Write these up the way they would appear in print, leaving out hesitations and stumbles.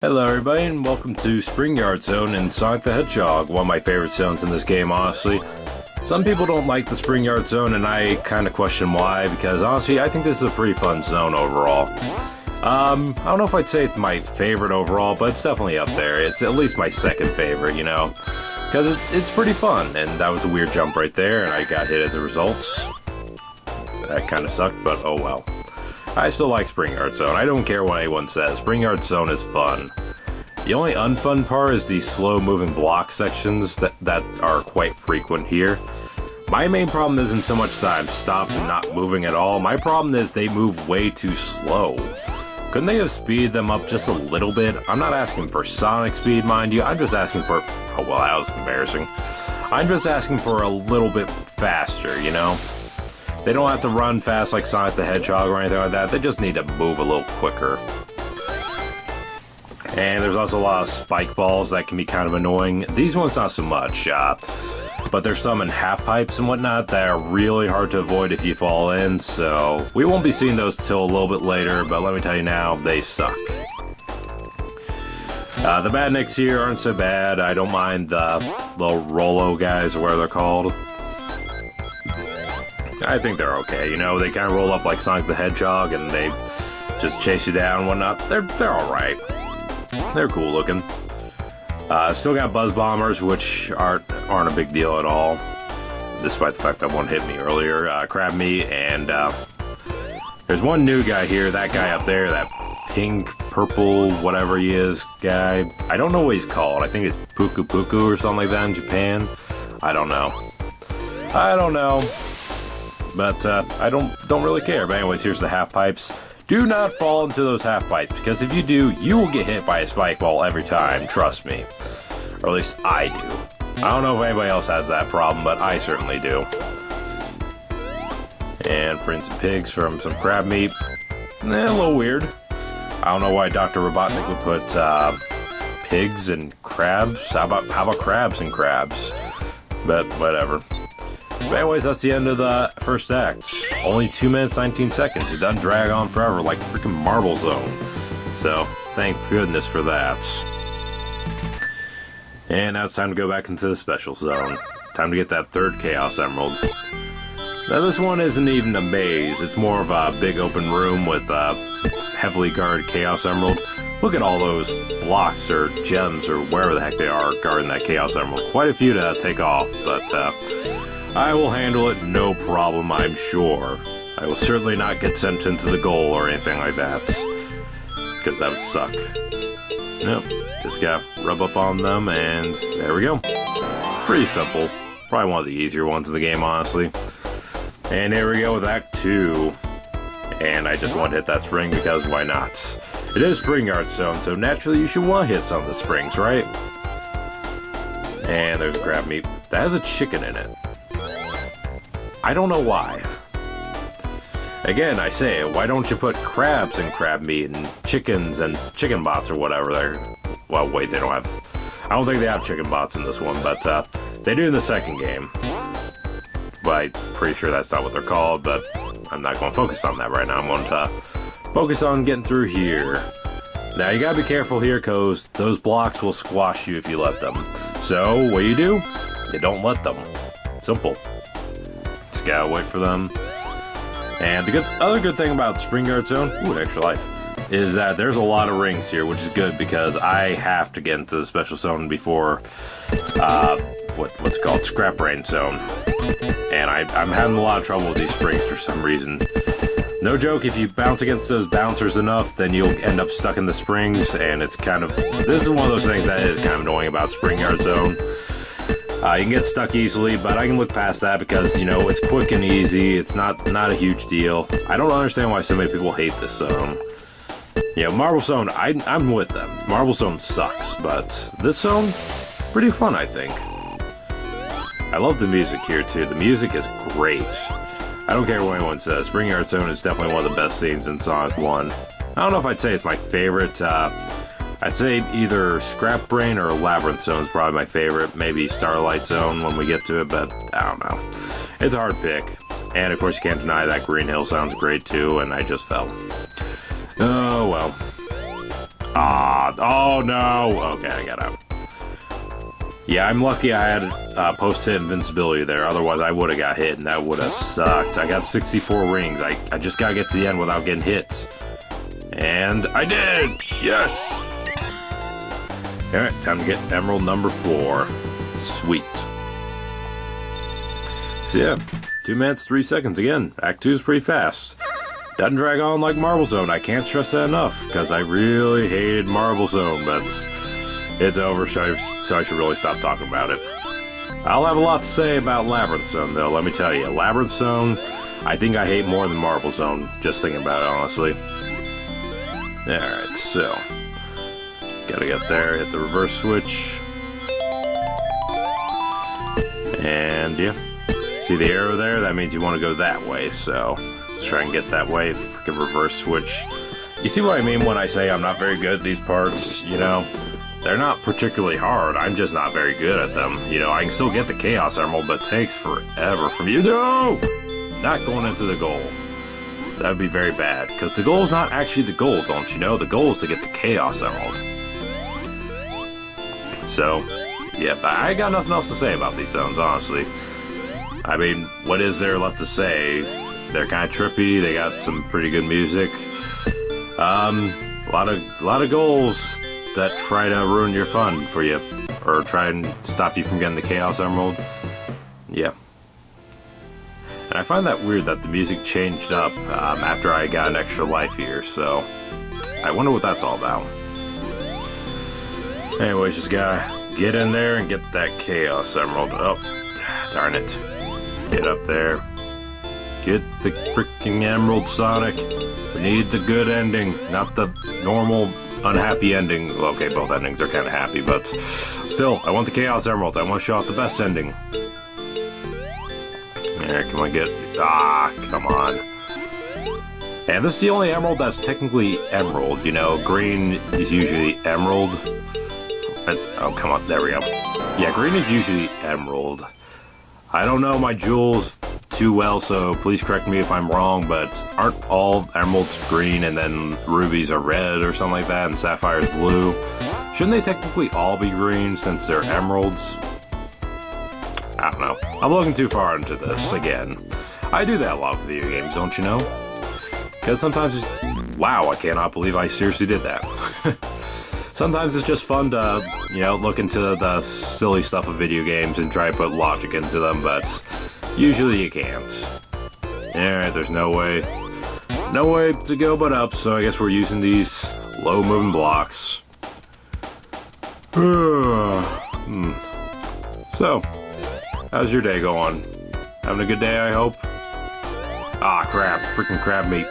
Hello everybody and welcome to Spring Yard Zone in Sonic the Hedgehog, one of my favorite zones in this game, honestly. Some people don't like the Spring Yard Zone and I kind of question why, because honestly I think this is a pretty fun zone overall. I don't know if I'd say it's my favorite overall, but it's definitely up there. It's at least my second favorite, you know, because it's pretty fun, and that was a weird jump right there and I got hit as a result. That kind of sucked, but oh well. I still like Spring Yard Zone. I don't care what anyone says. Spring Yard Zone is fun. The only unfun part is the slow-moving block sections that are quite frequent here. My main problem isn't so much that I'm stopped and not moving at all. My problem is they move way too slow. Couldn't they have speeded them up just a little bit? I'm not asking for Sonic speed, mind you. I'm just asking for... Oh, well, that was embarrassing. I'm just asking for a little bit faster, you know? They don't have to run fast like Sonic the Hedgehog or anything like that. They just need to move a little quicker. And there's also a lot of spike balls that can be kind of annoying. These ones not so much, but there's some in half pipes and whatnot that are really hard to avoid if you fall in, so we won't be seeing those till a little bit later, but let me tell you now, they suck. The badniks here aren't so bad. I don't mind the little Rolo guys, or whatever they're called. I think they're okay, you know, they kind of roll up like Sonic the Hedgehog and they just chase you down and whatnot. They're alright. They're cool looking. Still got Buzz Bombers, which aren't a big deal at all, despite the fact that one hit me earlier. Crab Meat, and there's one new guy here, that guy up there, that pink, purple, whatever he is guy. I don't know what he's called. I think it's Puku Puku or something like that in Japan. I don't know. But I don't really care. But anyways, here's the half pipes. Do not fall into those half pipes, because if you do, you will get hit by a spike ball every time, trust me. Or at least I do. I don't know if anybody else has that problem, but I certainly do. And friends and pigs from some crab meat. A little weird. I don't know why Dr. Robotnik would put pigs and crabs. How about crabs and crabs? But whatever. But anyways, that's the end of the first act. Only 2 minutes, 19 seconds. It doesn't drag on forever like freaking Marble Zone. So, thank goodness for that. And now it's time to go back into the special zone. Time to get that third Chaos Emerald. Now this one isn't even a maze. It's more of a big open room with a heavily guarded Chaos Emerald. Look at all those blocks or gems or wherever the heck they are guarding that Chaos Emerald. Quite a few to take off, but I will handle it, no problem, I'm sure. I will certainly not get sent into the goal or anything like that, because that would suck. Nope, just gotta rub up on them, and there we go. Pretty simple. Probably one of the easier ones in the game, honestly. And here we go with Act 2. And I just want to hit that spring because why not? It is Spring Yard Zone, so naturally you should want to hit some of the springs, right? And there's crab meat. That has a chicken in it. I don't know why. Again, I say, why don't you put crabs in crab meat and chickens and chicken bots or whatever they're... Well, wait, they don't have... I don't think they have chicken bots in this one, but they do in the second game. But I'm pretty sure that's not what they're called, but I'm not going to focus on that right now. I'm going to focus on getting through here. Now, you got to be careful here, because those blocks will squash you if you let them. So, what do? You don't let them. Simple. Just gotta wait for them. And the other good thing about Spring Yard Zone, ooh, extra life, is that there's a lot of rings here, which is good because I have to get into the special zone before, what's it called, Scrap Brain Zone. And I'm having a lot of trouble with these springs for some reason. No joke, if you bounce against those bouncers enough, then you'll end up stuck in the springs, and it's kind of, this is one of those things that is kind of annoying about Spring Yard Zone. You can get stuck easily, but I can look past that because, you know, it's quick and easy. It's not a huge deal. I don't understand why so many people hate this zone. You know, Marble Zone, I'm with them. Marble Zone sucks, but this zone, pretty fun, I think. I love the music here, too. The music is great. I don't care what anyone says. Spring Yard Zone is definitely one of the best themes in Sonic 1. I don't know if I'd say it's my favorite. I'd say either Scrap Brain or Labyrinth Zone is probably my favorite. Maybe Starlight Zone when we get to it, but I don't know. It's a hard pick. And of course you can't deny that Green Hill sounds great too, and I just fell. Oh well. Oh no! Okay, I got out. Yeah, I'm lucky I had post-hit invincibility there. Otherwise, I would have got hit, and that would have sucked. I got 64 rings. I just gotta get to the end without getting hit. And I did! Yes! Alright, time to get emerald number 4. Sweet. So yeah, 2 minutes, 3 seconds again. Act 2 is pretty fast. Doesn't drag on like Marble Zone. I can't stress that enough, because I really hated Marble Zone, but it's over, so I should really stop talking about it. I'll have a lot to say about Labyrinth Zone, though, let me tell you. Labyrinth Zone, I think I hate more than Marble Zone, just thinking about it, honestly. Alright, so gotta get there, hit the reverse switch. And yeah, see the arrow there? That means you want to go that way, so let's try and get that way. Freaking reverse switch. You see what I mean when I say I'm not very good at these parts, you know? They're not particularly hard, I'm just not very good at them. You know, I can still get the Chaos Emerald, but it takes forever from you. No! Not going into the goal. That would be very bad, because the goal is not actually the goal, don't you know? The goal is to get the Chaos Emerald. So, yeah, but I got nothing else to say about these zones, honestly. I mean, what is there left to say? They're kind of trippy, they got some pretty good music. A lot of goals that try to ruin your fun for you, or try and stop you from getting the Chaos Emerald. Yeah. And I find that weird that the music changed up after I got an extra life here, so I wonder what that's all about. Anyways, just gotta get in there and get that Chaos Emerald. Oh, darn it. Get up there. Get the freaking Emerald, Sonic. We need the good ending, not the normal unhappy ending. Okay, both endings are kind of happy, but still, I want the Chaos Emerald. I want to show off the best ending. There, come on, get... Ah, come on. And this is the only emerald that's technically emerald, you know. Green is usually emerald. Oh, come on, there we go. Yeah, green is usually emerald. I don't know my jewels too well, so please correct me if I'm wrong, but aren't all emeralds green and then rubies are red or something like that, and sapphires blue? Shouldn't they technically all be green since they're emeralds? I don't know. I'm looking too far into this again. I do that a lot with video games, don't you know? Because sometimes it's... Wow, I cannot believe I seriously did that. Sometimes it's just fun to, you know, look into the silly stuff of video games and try to put logic into them, but usually you can't. Alright, there's no way to go but up, so I guess we're using these low-moving blocks. So, how's your day going? Having a good day, I hope? Ah, crap. Freaking crab meat.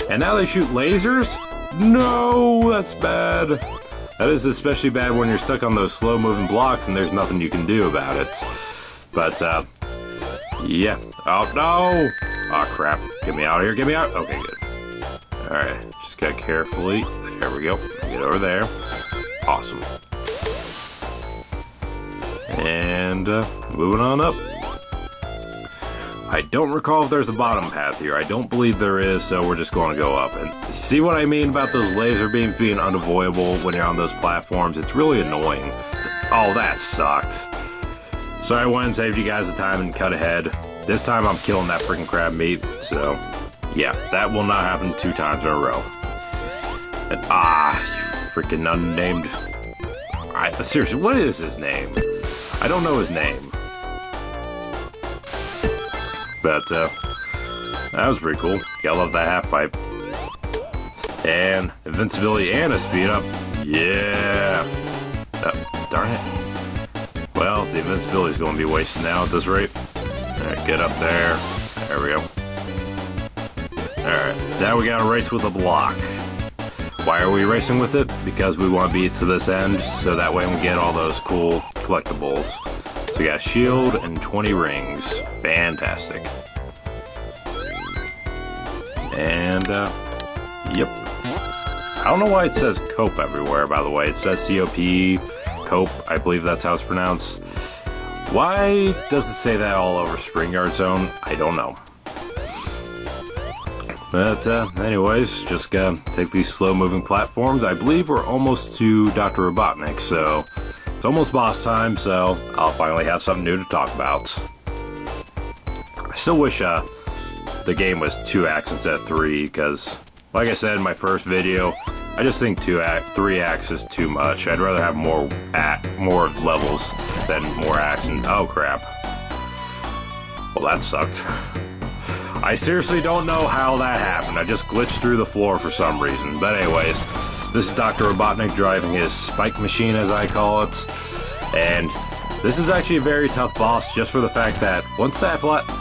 And now they shoot lasers? No, that's bad. That is especially bad when you're stuck on those slow-moving blocks and there's nothing you can do about it. But, yeah. Oh, no! Oh, crap. Get me out of here. Get me out. Okay, good. Alright. Just gotta carefully. There we go. Get over there. Awesome. And, moving on up. I don't recall if there's a bottom path here. I don't believe there is, so we're just going to go up. And see what I mean about those laser beams being unavoidable when you're on those platforms? It's really annoying. Oh, that sucked. So I went and saved you guys the time and cut ahead. This time I'm killing that freaking crab meat, so yeah, that will not happen 2 times in a row. And freaking unnamed... seriously, what is his name? I don't know his name. But, that was pretty cool. Gotta love that half pipe. And invincibility and a speed up. Yeah! Oh, darn it. Well, the invincibility's gonna be wasted now at this rate. Alright, get up there. There we go. Alright, now we gotta race with a block. Why are we racing with it? Because we want to beat to this end, so that way we get all those cool collectibles. So we got a shield and 20 rings. Fantastic. And, yep. I don't know why it says Cope everywhere, by the way. It says C-O-P, Cope, I believe that's how it's pronounced. Why does it say that all over Spring Yard Zone? I don't know. But anyways, just gotta take these slow-moving platforms. I believe we're almost to Dr. Robotnik, so it's almost boss time, so I'll finally have something new to talk about. I still wish the game was 2 acts instead of 3, because, like I said in my first video, I just think 3 acts is too much. I'd rather have more levels than more acts. And oh crap! Well, that sucked. I seriously don't know how that happened. I just glitched through the floor for some reason. But anyways, this is Dr. Robotnik driving his spike machine, as I call it, and this is actually a very tough boss, just for the fact that once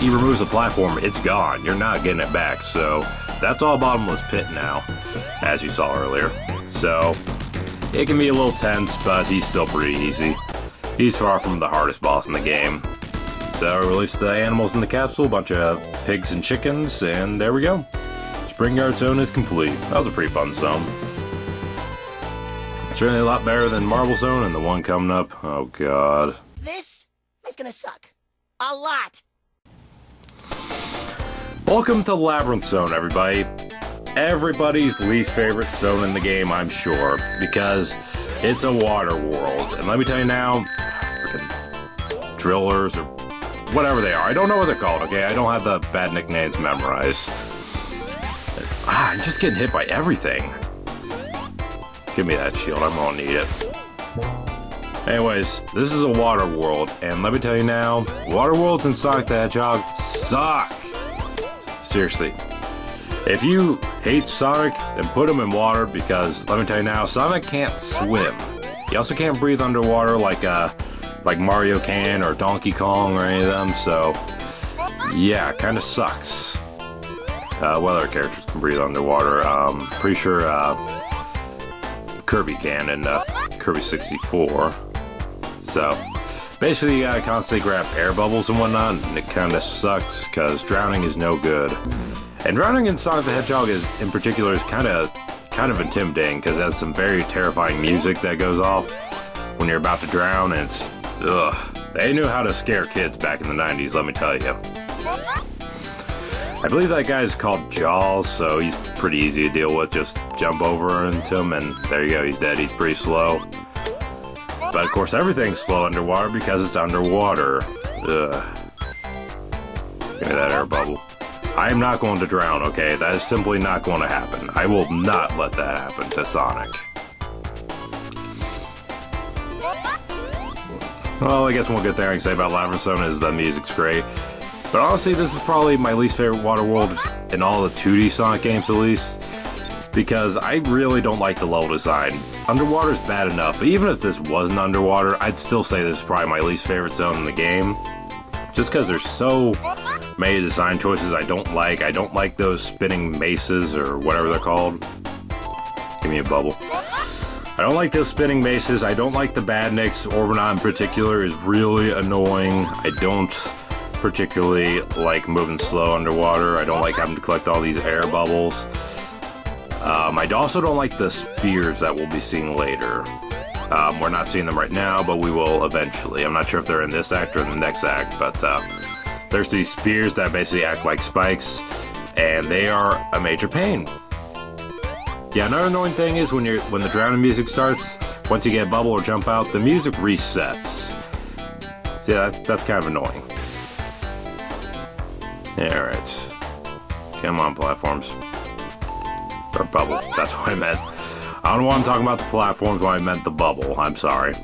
he removes the platform, it's gone. You're not getting it back. So that's all bottomless pit now, as you saw earlier. So it can be a little tense, but he's still pretty easy. He's far from the hardest boss in the game. So release the animals in the capsule, a bunch of pigs and chickens, and there we go. Springyard Zone is complete. That was a pretty fun zone. Certainly a lot better than Marble Zone and the one coming up. Oh god. This is gonna suck. A lot. Welcome to Labyrinth Zone, everybody. Everybody's least favorite zone in the game, I'm sure, because it's a water world. And let me tell you now, freaking drillers or whatever they are, I don't know what they're called, okay? I don't have the bad nicknames memorized. I'm just getting hit by everything. Give me that shield, I'm gonna need it. Anyways, this is a water world, and let me tell you now, water worlds in Sonic the Hedgehog suck. Seriously. If you hate Sonic, then put him in water, because let me tell you now, Sonic can't swim. He also can't breathe underwater like Mario can or Donkey Kong or any of them, so yeah, kinda sucks. What other characters can breathe underwater? Pretty sure Kirby can in Kirby 64. So basically you gotta constantly grab air bubbles and whatnot, and it kinda sucks because drowning is no good. And drowning in Sonic the Hedgehog in particular is kind of intimidating, because it has some very terrifying music that goes off when you're about to drown, and it's ugh. They knew how to scare kids back in the 90s, let me tell you. I believe that guy's called Jaws, so he's pretty easy to deal with. Just jump over into him and there you go, he's dead. He's pretty slow. But of course everything's slow underwater because it's underwater. Ugh. Give me that air bubble. I am not going to drown, okay? That is simply not going to happen. I will not let that happen to Sonic. Well, I guess one good thing I can say about Labyrinth Zone is the music's great. But honestly, this is probably my least favorite water world in all the 2D Sonic games, at least. Because I really don't like the level design. Underwater's bad enough, but even if this wasn't underwater, I'd still say this is probably my least favorite zone in the game. Just because there's so many design choices I don't like. I don't like those spinning maces, or whatever they're called. Give me a bubble. I don't like those spinning maces. I don't like the badniks. Orbinaut in particular is really annoying. I don't particularly like moving slow underwater. I don't like having to collect all these air bubbles. I also don't like the spears that we'll be seeing later. We're not seeing them right now, but we will eventually. I'm not sure if they're in this act or in the next act, but there's these spears that basically act like spikes, and they are a major pain. Yeah, another annoying thing is when the drowning music starts, once you get a bubble or jump out, the music resets. So yeah, that's kind of annoying. Alright. Come on, platforms. Or bubble, that's what I meant. I don't know why I'm talking about the platforms when I meant the bubble, I'm sorry.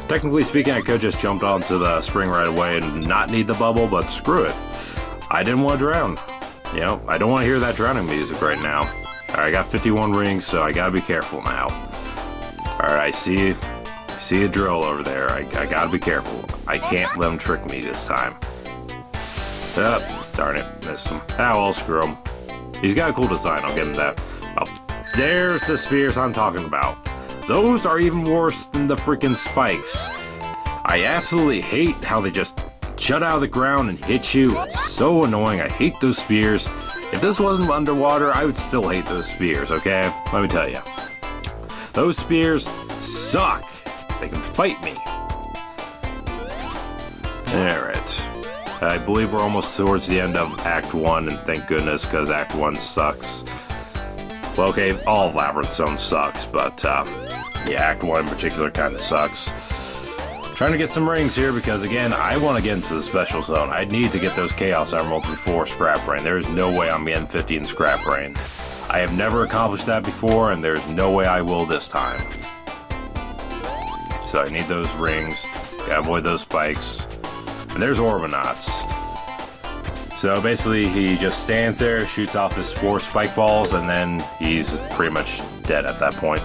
Technically speaking, I could just jumped onto the spring right away and not need the bubble, but screw it. I didn't want to drown. You know, I don't want to hear that drowning music right now. Alright, I got 51 rings, so I gotta be careful now. Alright, I see a drill over there. I gotta be careful. I can't let him trick me this time. Darn it, missed him. Ah, well, screw him. He's got a cool design, I'll give him that. Oh, there's the spheres I'm talking about. Those are even worse than the freaking spikes. I absolutely hate how they just jut out of the ground and hit you. It's so annoying. I hate those spears. If this wasn't underwater, I would still hate those spears, okay? Let me tell you. Those spears suck. They can fight me. Alright. I believe we're almost towards the end of Act 1, and thank goodness, because Act 1 sucks. Well, okay, all of Labyrinth Zone sucks, but yeah, Act 1 in particular kind of sucks. Trying to get some rings here because, again, I want to get into the special zone. I need to get those Chaos Emeralds before Scrap Brain. There is no way I'm getting 50 in Scrap Brain. I have never accomplished that before, and there's no way I will this time. So I need those rings. Gotta avoid those spikes. And there's Orbinauts. So basically, he just stands there, shoots off his 4 spike balls, and then he's pretty much dead at that point.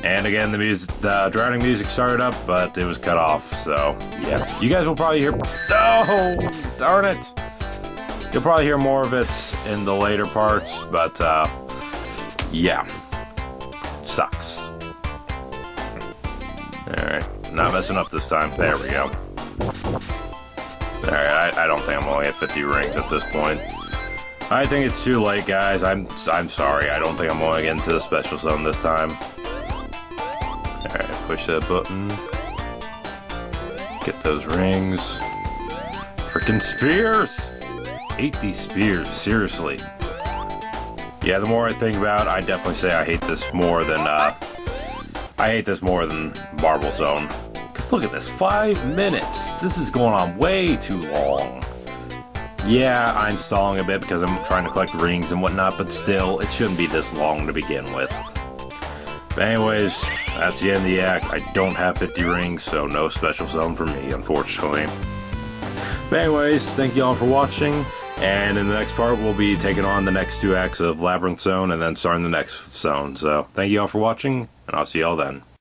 And again, the drowning music started up, but it was cut off, so yeah. You guys will probably hear... Oh, darn it! You'll probably hear more of it in the later parts, but yeah. Sucks. Alright, not messing up this time. There we go. Alright, I don't think I'm only at 50 rings at this point. I think it's too late, guys. I'm sorry. I don't think I'm going to get into the special zone this time. Alright, push that button. Get those rings. Freaking spears! Hate these spears, seriously. Yeah, the more I think about it, I definitely say I hate this more than, Marble Zone. Because look at this, 5 minutes. This is going on way too long. Yeah, I'm stalling a bit because I'm trying to collect rings and whatnot, but still, it shouldn't be this long to begin with. But anyways, that's the end of the act. I don't have 50 rings, so no special zone for me, unfortunately. But anyways, thank you all for watching, and in the next part, we'll be taking on the next 2 acts of Labyrinth Zone, and then starting the next zone. So, thank you all for watching, and I'll see y'all then.